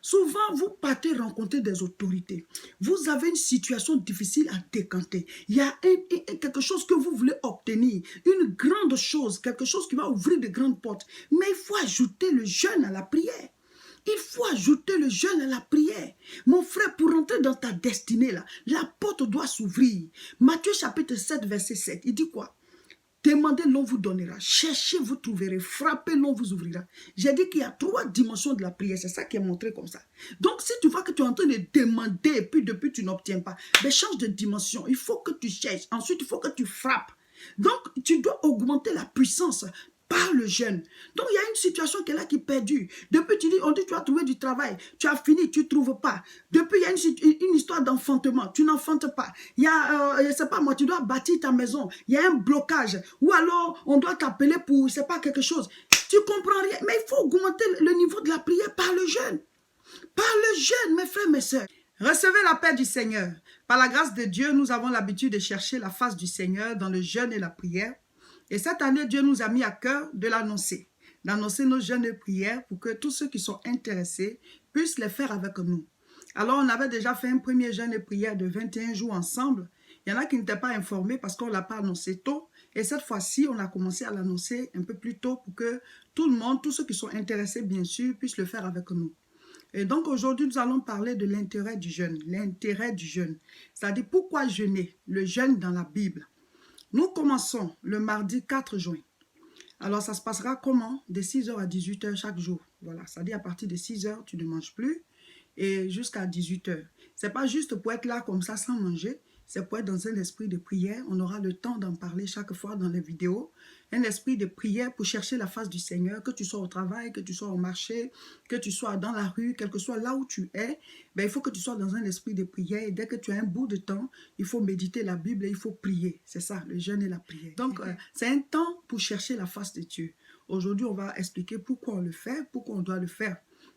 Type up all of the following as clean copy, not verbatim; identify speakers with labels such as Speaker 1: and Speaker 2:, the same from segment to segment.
Speaker 1: Souvent, vous partez rencontrer des autorités. Vous avez une situation difficile à décanter. Il y a quelque chose que vous voulez obtenir, une grande chose, quelque chose qui va ouvrir de grandes portes. Mais il faut ajouter le jeûne à la prière. Il faut ajouter le jeûne à la prière. Mon frère, pour entrer dans ta destinée, là, la porte doit s'ouvrir. Matthieu chapitre 7, verset 7, il dit quoi? Demandez, l'on vous donnera. Cherchez, vous trouverez. Frappez, l'on vous ouvrira. J'ai dit qu'il y a 3 dimensions de la prière. C'est ça qui est montré comme ça. Donc, si tu vois que tu es en train de demander et puis depuis tu n'obtiens pas, ben change de dimension. Il faut que tu cherches. Ensuite, il faut que tu frappes. Donc, tu dois augmenter la puissance par le jeûne. Donc, il y a une situation qui est là qui est perdue. Depuis, on dit tu as trouvé du travail. Tu as fini, tu ne trouves pas. Depuis, il y a une histoire d'enfantement. Tu n'enfantes pas. Il y a, je sais pas moi, tu dois bâtir ta maison. Il y a un blocage. Ou alors, on doit t'appeler pour, je sais pas, quelque chose. Tu comprends rien. Mais il faut augmenter le niveau de la prière par le jeûne. Par le jeûne, mes frères, mes sœurs. Recevez la paix du Seigneur. Par la grâce de Dieu, nous avons l'habitude de chercher la face du Seigneur dans le jeûne et la prière. Et cette année, Dieu nous a mis à cœur de l'annoncer. D'annoncer nos jeûnes et prières pour que tous ceux qui sont intéressés puissent les faire avec nous. Alors, on avait déjà fait un premier jeûne et prière de 21 jours ensemble. Il y en a qui n'étaient pas informés parce qu'on ne l'a pas annoncé tôt. Et cette fois-ci, on a commencé à l'annoncer un peu plus tôt pour que tout le monde, tous ceux qui sont intéressés, bien sûr, puissent le faire avec nous. Et donc, aujourd'hui, nous allons parler de l'intérêt du jeûne. L'intérêt du jeûne. C'est-à-dire, pourquoi jeûner? Le jeûne dans la Bible. Nous commençons le mardi 4 juin. Alors, ça se passera comment? De 6h à 18h chaque jour. Voilà, c'est-à-dire à partir de 6h, tu ne manges plus et jusqu'à 18h. Ce n'est pas juste pour être là comme ça sans manger, c'est pour être dans un esprit de prière. On aura le temps d'en parler chaque fois dans les vidéos. Un esprit de prière pour chercher la face du Seigneur, que tu sois au travail, que tu sois au marché, que tu sois dans la rue, quel que soit là où tu es, ben, il faut que tu sois dans un esprit de prière. Et dès que tu as un bout de temps, il faut méditer la Bible et il faut prier. C'est ça, le jeûne et la prière. Donc, c'est un temps pour chercher la face de Dieu. Aujourd'hui, on va expliquer pourquoi on le fait, pourquoi on doit le faire.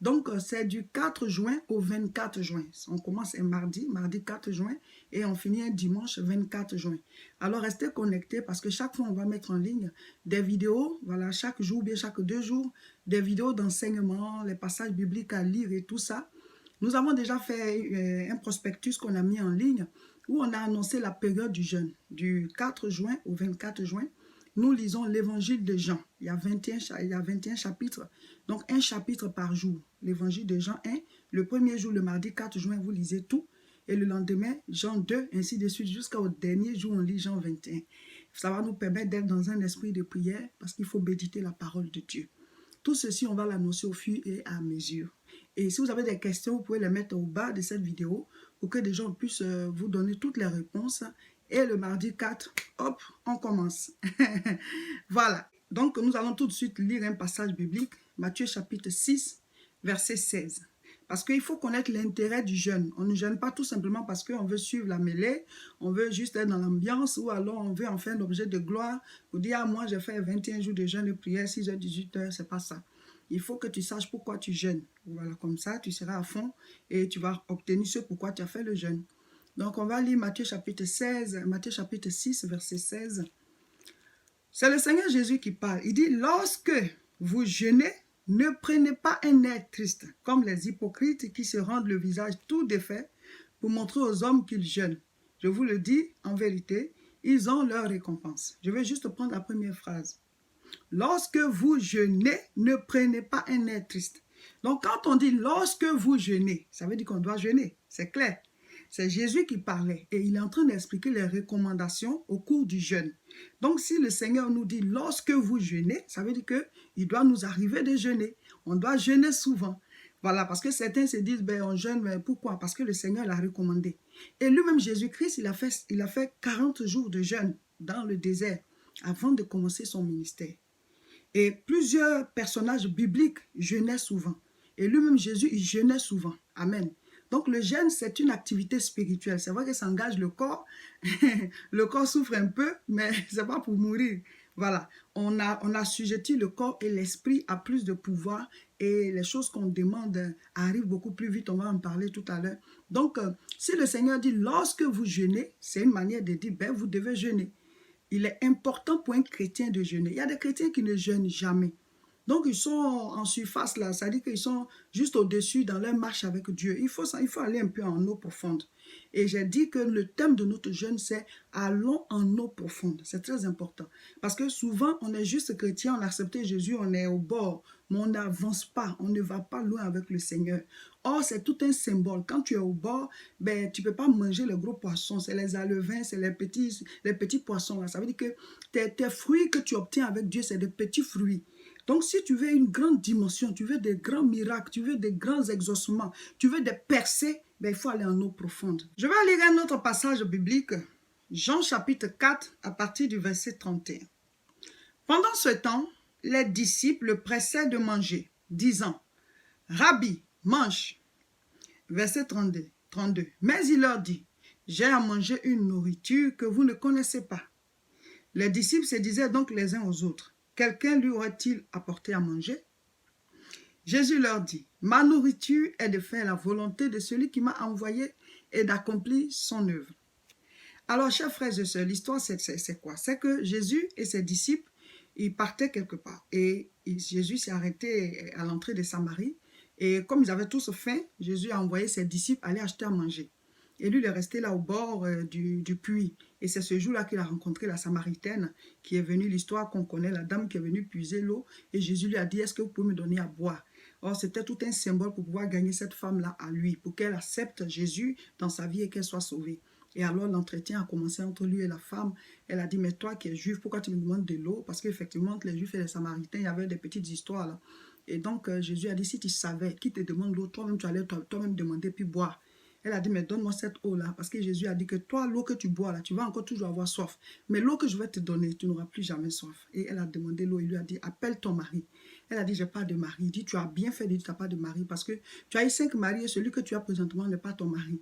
Speaker 1: Donc, c'est du 4 juin au 24 juin. On commence un mardi 4 juin, et on finit un dimanche 24 juin. Alors, restez connectés parce que chaque fois, on va mettre en ligne des vidéos, voilà, chaque jour, bien chaque 2 jours, des vidéos d'enseignement, les passages bibliques à lire et tout ça. Nous avons déjà fait un prospectus qu'on a mis en ligne où on a annoncé la période du jeûne, du 4 juin au 24 juin. Nous lisons l'évangile de Jean. Il y a 21 chapitres. Donc, un chapitre par jour. L'évangile de Jean 1. Le premier jour, le mardi 4 juin, vous lisez tout. Et le lendemain, Jean 2, ainsi de suite, jusqu'au dernier jour, on lit Jean 21. Ça va nous permettre d'être dans un esprit de prière parce qu'il faut méditer la parole de Dieu. Tout ceci, on va l'annoncer au fur et à mesure. Et si vous avez des questions, vous pouvez les mettre au bas de cette vidéo pour que des gens puissent vous donner toutes les réponses. Et le mardi 4, hop, on commence. Voilà. Donc, nous allons tout de suite lire un passage biblique, Matthieu chapitre 6, verset 16. Parce qu'il faut connaître l'intérêt du jeûne. On ne jeûne pas tout simplement parce qu'on veut suivre la mêlée, on veut juste être dans l'ambiance ou alors on veut en faire un objet de gloire. Vous dire, ah, moi j'ai fait 21 jours de jeûne de prière, 6h, 18h, c'est pas ça. Il faut que tu saches pourquoi tu jeûnes. Voilà, comme ça, tu seras à fond et tu vas obtenir ce pourquoi tu as fait le jeûne. Donc, on va lire Matthieu chapitre 6, verset 16. C'est le Seigneur Jésus qui parle. Il dit, lorsque vous jeûnez, ne prenez pas un air triste, comme les hypocrites qui se rendent le visage tout défait pour montrer aux hommes qu'ils jeûnent. Je vous le dis, en vérité, ils ont leur récompense. Je vais juste prendre la première phrase. Lorsque vous jeûnez, ne prenez pas un air triste. Donc, quand on dit lorsque vous jeûnez, ça veut dire qu'on doit jeûner, c'est clair. C'est Jésus qui parlait et il est en train d'expliquer les recommandations au cours du jeûne. Donc, si le Seigneur nous dit lorsque vous jeûnez, ça veut dire qu'il doit nous arriver de jeûner. On doit jeûner souvent. Voilà, parce que certains se disent, ben, on jeûne, mais pourquoi? Parce que le Seigneur l'a recommandé. Et lui-même, Jésus-Christ, il a fait 40 jours de jeûne dans le désert avant de commencer son ministère. Et plusieurs personnages bibliques jeûnaient souvent. Et lui-même, Jésus, il jeûnait souvent. Amen. Donc, le jeûne, c'est une activité spirituelle. C'est vrai que ça engage le corps. Le corps souffre un peu, mais ce n'est pas pour mourir. Voilà. On a assujetti le corps et l'esprit à plus de pouvoir et les choses qu'on demande arrivent beaucoup plus vite. On va en parler tout à l'heure. Donc, si le Seigneur dit, lorsque vous jeûnez, c'est une manière de dire, ben, vous devez jeûner. Il est important pour un chrétien de jeûner. Il y a des chrétiens qui ne jeûnent jamais. Donc, ils sont en surface là, ça dit qu'ils sont juste au-dessus dans leur marche avec Dieu. Il faut aller un peu en eau profonde. Et j'ai dit que le thème de notre jeûne, c'est allons en eau profonde. C'est très important. Parce que souvent, on est juste chrétien, on a accepté Jésus, on est au bord, mais on n'avance pas, on ne va pas loin avec le Seigneur. Or, c'est tout un symbole. Quand tu es au bord, ben, tu ne peux pas manger les gros poissons, c'est les alevins, c'est les petits poissons. Là. Ça veut dire que tes fruits que tu obtiens avec Dieu, c'est des petits fruits. Donc, si tu veux une grande dimension, tu veux des grands miracles, tu veux des grands exaucements, tu veux des percées, ben, il faut aller en eau profonde. Je vais lire un autre passage biblique, Jean chapitre 4, à partir du verset 31. Pendant ce temps, les disciples le pressaient de manger, disant, « Rabbi, mange. » Verset 32. Mais il leur dit, « J'ai à manger une nourriture que vous ne connaissez pas. » Les disciples se disaient donc les uns aux autres, « Quelqu'un lui aurait-il apporté à manger ?» Jésus leur dit, « Ma nourriture est de faire la volonté de celui qui m'a envoyé et d'accomplir son œuvre. » Alors, chers frères et sœurs, l'histoire c'est quoi? C'est que Jésus et ses disciples, ils partaient quelque part. Et Jésus s'est arrêté à l'entrée de Samarie. Et comme ils avaient tous faim, Jésus a envoyé ses disciples aller acheter à manger. Et lui, il est resté là au bord du puits. Et c'est ce jour-là qu'il a rencontré la Samaritaine qui est venue, l'histoire qu'on connaît, la dame qui est venue puiser l'eau. Et Jésus lui a dit, est-ce que vous pouvez me donner à boire? Or, c'était tout un symbole pour pouvoir gagner cette femme-là à lui, pour qu'elle accepte Jésus dans sa vie et qu'elle soit sauvée. Et alors, l'entretien a commencé entre lui et la femme. Elle a dit, mais toi qui es juif, pourquoi tu me demandes de l'eau? Parce qu'effectivement, entre les juifs et les samaritains, il y avait des petites histoires là. Et donc, Jésus a dit, si tu savais qui te demande l'eau, toi-même, tu allais toi-même demander puis boire. Elle a dit, mais donne-moi cette eau-là. Parce que Jésus a dit que toi, l'eau que tu bois là, tu vas encore toujours avoir soif. Mais l'eau que je vais te donner, tu n'auras plus jamais soif. Et elle a demandé l'eau. Il lui a dit, appelle ton mari. Elle a dit, j'ai pas de mari. Il dit, tu as bien fait de dire, tu n'as pas de mari. Parce que tu as eu 5 maris et celui que tu as présentement n'est pas ton mari.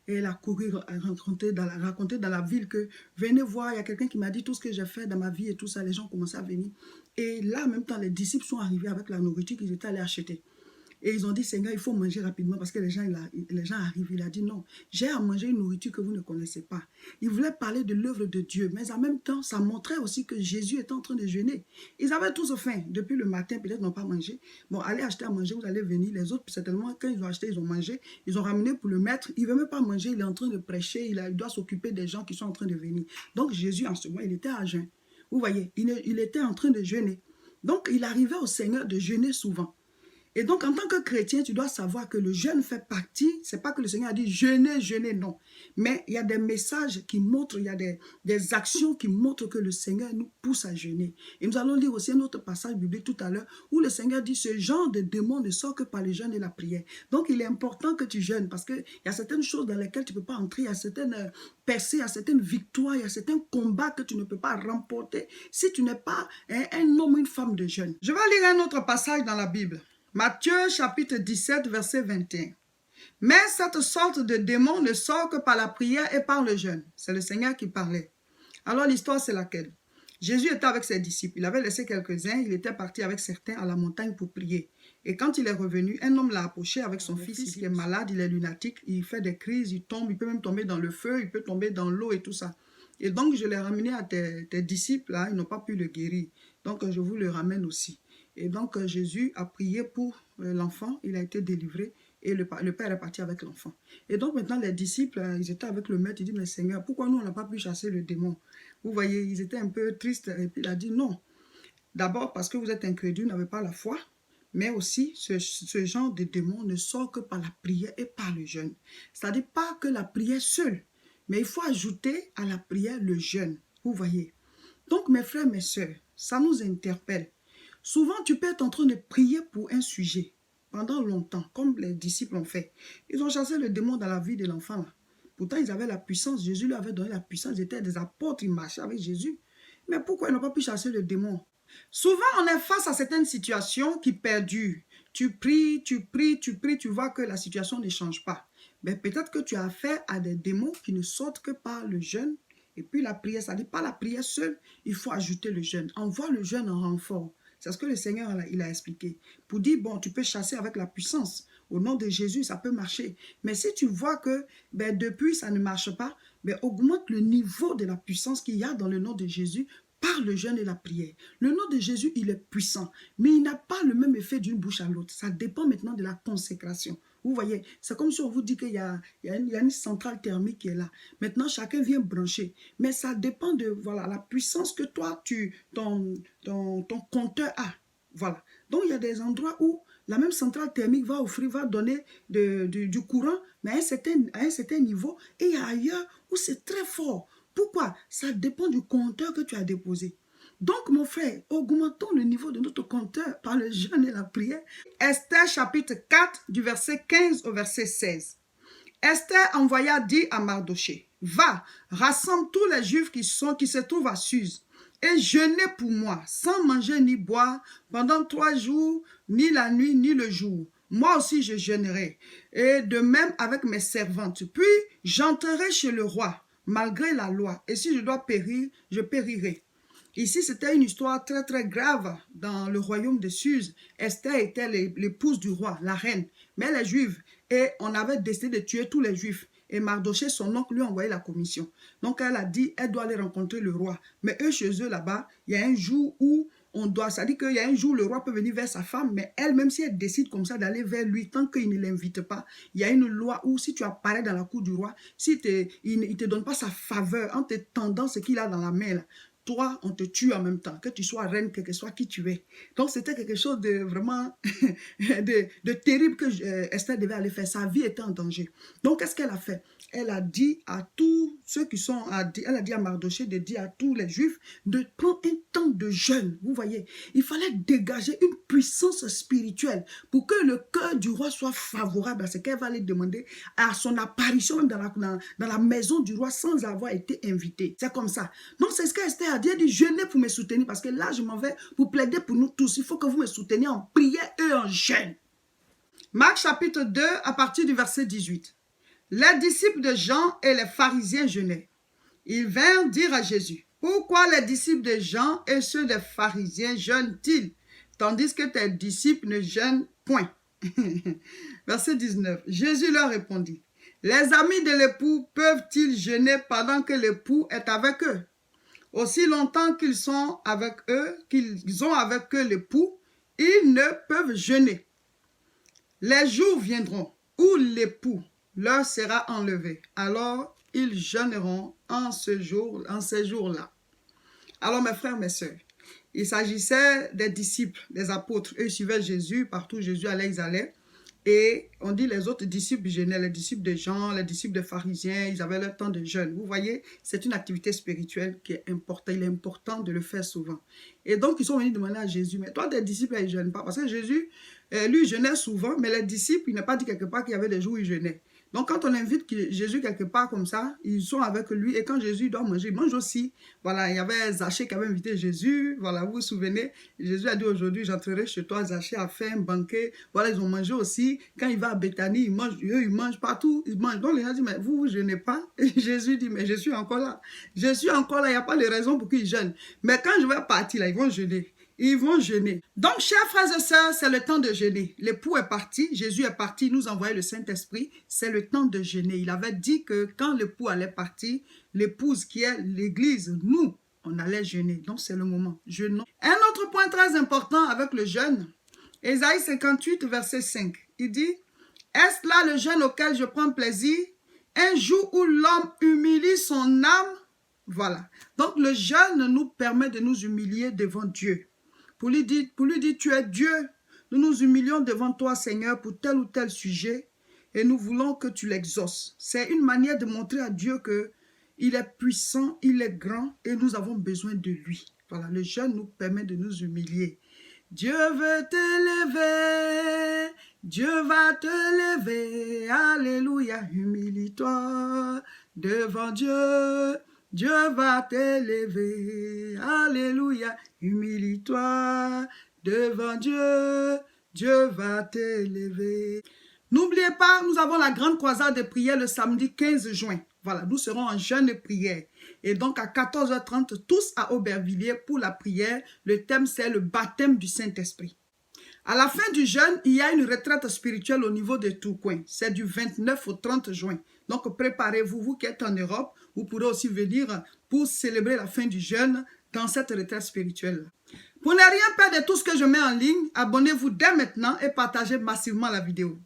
Speaker 1: Et elle a couru raconter dans la ville que venez voir, il y a quelqu'un qui m'a dit tout ce que j'ai fait dans ma vie et tout ça. Les gens commençaient à venir. Et là, en même temps, les disciples sont arrivés avec la nourriture qu'ils étaient allés acheter. Et ils ont dit, Seigneur, il faut manger rapidement parce que les gens arrivent. Il a dit, non, j'ai à manger une nourriture que vous ne connaissez pas. Il voulait parler de l'œuvre de Dieu, mais en même temps, ça montrait aussi que Jésus était en train de jeûner. Ils avaient tous faim. Depuis le matin, peut-être n'ont pas mangé. Bon, allez acheter à manger, vous allez venir. Les autres, certainement, quand ils ont acheté, ils ont mangé. Ils ont ramené pour le maître. Il ne veut même pas manger, il est en train de prêcher. Il doit s'occuper des gens qui sont en train de venir. Donc, Jésus, en ce moment, il était à jeûne. Vous voyez, il était en train de jeûner. Donc, il arrivait au Seigneur de jeûner souvent. Et donc, en tant que chrétien, tu dois savoir que le jeûne fait partie, c'est pas que le Seigneur a dit jeûner, jeûner, non. Mais il y a des messages qui montrent, il y a des actions qui montrent que le Seigneur nous pousse à jeûner. Et nous allons lire aussi un autre passage biblique tout à l'heure où le Seigneur dit ce genre de démon ne sort que par le jeûne et la prière. Donc, il est important que tu jeûnes parce qu'il y a certaines choses dans lesquelles tu ne peux pas entrer, il y a certaines percées, il y a certaines victoires, il y a certains combats que tu ne peux pas remporter si tu n'es pas un homme ou une femme de jeûne. Je vais lire un autre passage dans la Bible. Matthieu chapitre 17, verset 21. Mais cette sorte de démon ne sort que par la prière et par le jeûne. C'est le Seigneur qui parlait. Alors l'histoire c'est laquelle? Jésus était avec ses disciples. Il avait laissé quelques-uns. Il était parti avec certains à la montagne pour prier. Et quand il est revenu, un homme l'a approché avec son fils qui est malade. Il est lunatique. Il fait des crises. Il tombe. Il peut même tomber dans le feu. Il peut tomber dans l'eau et tout ça. Et donc je l'ai ramené à tes disciples. Là. Ils n'ont pas pu le guérir. Donc je vous le ramène aussi. Et donc, Jésus a prié pour l'enfant, il a été délivré et le père est parti avec l'enfant. Et donc, maintenant, les disciples, ils étaient avec le maître, ils disent, mais Seigneur, pourquoi nous, on n'a pas pu chasser le démon? Vous voyez, ils étaient un peu tristes et puis il a dit, non. D'abord, parce que vous êtes incrédules, vous n'avez pas la foi, mais aussi, ce genre de démon ne sort que par la prière et par le jeûne. C'est-à-dire pas que la prière seule, mais il faut ajouter à la prière le jeûne. Vous voyez. Donc, mes frères, mes sœurs, ça nous interpelle. Souvent, tu peux être en train de prier pour un sujet pendant longtemps, comme les disciples ont fait. Ils ont chassé le démon dans la vie de l'enfant. Pourtant, ils avaient la puissance. Jésus leur avait donné la puissance. Ils étaient des apôtres, ils marchaient avec Jésus. Mais pourquoi ils n'ont pas pu chasser le démon? Souvent, on est face à certaines situations qui perdurent. Tu pries, tu pries, tu pries, tu vois que la situation ne change pas. Mais peut-être que tu as affaire à des démons qui ne sortent que par le jeûne. Et puis la prière, ça ne dit pas la prière seule, il faut ajouter le jeûne. Envoie le jeûne en renfort. C'est ce que le Seigneur il a expliqué. Pour dire, bon, tu peux chasser avec la puissance. Au nom de Jésus, ça peut marcher. Mais si tu vois que depuis, ça ne marche pas, augmente le niveau de la puissance qu'il y a dans le nom de Jésus par le jeûne et la prière. Le nom de Jésus, il est puissant, mais il n'a pas le même effet d'une bouche à l'autre. Ça dépend maintenant de la consécration. Vous voyez, c'est comme si on vous dit qu'il y a une centrale thermique qui est là. Maintenant, chacun vient brancher. Mais ça dépend de voilà, la puissance que toi, ton compteur a. Voilà. Donc, il y a des endroits où la même centrale thermique va donner du courant, mais à un certain niveau. Et il y a ailleurs où c'est très fort. Pourquoi? Ça dépend du compteur que tu as déposé. Donc, mon frère, augmentons le niveau de notre compteur par le jeûne et la prière. Esther chapitre 4, du verset 15 au verset 16. Esther envoya dire à Mardoché, « Va, rassemble tous les Juifs qui se trouvent à Suse, et jeûnez pour moi, sans manger ni boire, pendant 3 jours, ni la nuit, ni le jour. Moi aussi je jeûnerai, et de même avec mes servantes. Puis j'entrerai chez le roi, malgré la loi, et si je dois périr, je périrai. » Ici, c'était une histoire très très grave dans le royaume de Suse. Esther était l'épouse du roi, la reine, mais elle est juive. Et on avait décidé de tuer tous les juifs. Et Mardoché, son oncle, lui a envoyé la commission. Donc elle a dit, elle doit aller rencontrer le roi. Mais eux, chez eux, là-bas, il y a un jour où on doit, ça dit qu'il y a un jour, le roi peut venir vers sa femme, mais elle, même si elle décide comme ça d'aller vers lui, tant qu'il ne l'invite pas, il y a une loi où si tu apparais dans la cour du roi, si il ne te donne pas sa faveur en te tendant ce qu'il a dans la main, là, toi, on te tue en même temps, que tu sois reine, que soit qui tu es. Donc, c'était quelque chose de vraiment de terrible que Esther devait aller faire. Sa vie était en danger. Donc, qu'est-ce qu'elle a fait? Elle a dit à tous ceux qui sont, elle a dit à Mardoché de dire à tous les Juifs de prendre un temps de jeûne. Vous voyez, il fallait dégager une puissance spirituelle pour que le cœur du roi soit favorable à ce qu'elle va aller demander à son apparition dans la maison du roi sans avoir été invitée. C'est comme ça. Donc, c'est ce qu'Esther a dit. Elle dit, jeûnez pour me soutenir parce que là, je m'en vais pour plaider pour nous tous. Il faut que vous me souteniez en prière et en jeûne. Marc chapitre 2, à partir du verset 18. Les disciples de Jean et les pharisiens jeûnaient. Ils vinrent dire à Jésus, « Pourquoi les disciples de Jean et ceux des pharisiens jeûnent-ils, tandis que tes disciples ne jeûnent point ?» Verset 19. Jésus leur répondit, « Les amis de l'époux peuvent-ils jeûner pendant que l'époux est avec eux? Aussi longtemps qu'ils sont avec eux, qu'ils ont avec eux l'époux, ils ne peuvent jeûner. Les jours viendront où l'époux leur sera enlevé. Alors, ils jeûneront en ces jours-là. » Alors, mes frères, mes sœurs, il s'agissait des disciples, des apôtres. Eux suivaient Jésus, partout où Jésus allait, ils allaient. Et on dit les autres disciples jeûnaient, les disciples de Jean, les disciples des pharisiens, ils avaient leur temps de jeûne. Vous voyez, c'est une activité spirituelle qui est importante. Il est important de le faire souvent. Et donc, ils sont venus demander à Jésus, mais toi, tes disciples, ils ne jeûnent pas. Parce que Jésus, lui, jeûnait souvent, mais les disciples, il n'a pas dit quelque part qu'il y avait des jours où ils jeûnaient. Donc, quand on invite Jésus quelque part comme ça, ils sont avec lui. Et quand Jésus doit manger, il mange aussi. Voilà, il y avait Zachée qui avait invité Jésus. Voilà, vous vous souvenez, Jésus a dit aujourd'hui, j'entrerai chez toi, Zachée a fait un banquet. Voilà, ils ont mangé aussi. Quand il va à Béthanie, ils mangent partout. Ils mangent. Donc, les gens disent, mais vous jeûnez pas? Et Jésus dit, mais je suis encore là. Je suis encore là, il n'y a pas de raison pour qu'ils jeûnent. Mais quand je vais partir, là, ils vont jeûner. Ils vont jeûner. Donc, chers frères et sœurs, c'est le temps de jeûner. L'époux est parti, Jésus est parti, il nous a envoyé le Saint-Esprit. C'est le temps de jeûner. Il avait dit que quand l'époux allait partir, l'épouse qui est l'Église, nous, on allait jeûner. Donc, c'est le moment. Jeûnons. Un autre point très important avec le jeûne, Ésaïe 58, verset 5. Il dit, « Est-ce là le jeûne auquel je prends plaisir? Un jour où l'homme humilie son âme. » Voilà. Donc, le jeûne nous permet de nous humilier devant Dieu. Pour lui dire, tu es Dieu. Nous nous humilions devant toi, Seigneur, pour tel ou tel sujet et nous voulons que tu l'exauces. C'est une manière de montrer à Dieu qu'il est puissant, il est grand et nous avons besoin de lui. Voilà, le jeûne nous permet de nous humilier. Dieu veut t'élever, Dieu va te lever, alléluia, humilie-toi devant Dieu. Dieu va t'élever, alléluia, humilie-toi devant Dieu, Dieu va t'élever. N'oubliez pas, nous avons la grande croisade de prière le samedi 15 juin. Voilà, nous serons en jeûne de prière. Et donc à 14h30, tous à Aubervilliers pour la prière. Le thème, c'est le baptême du Saint-Esprit. À la fin du jeûne, il y a une retraite spirituelle au niveau de Tourcoing. C'est du 29 au 30 juin. Donc préparez-vous, vous qui êtes en Europe, vous pourrez aussi venir pour célébrer la fin du jeûne dans cette retraite spirituelle. Pour ne rien perdre de tout ce que je mets en ligne, abonnez-vous dès maintenant et partagez massivement la vidéo.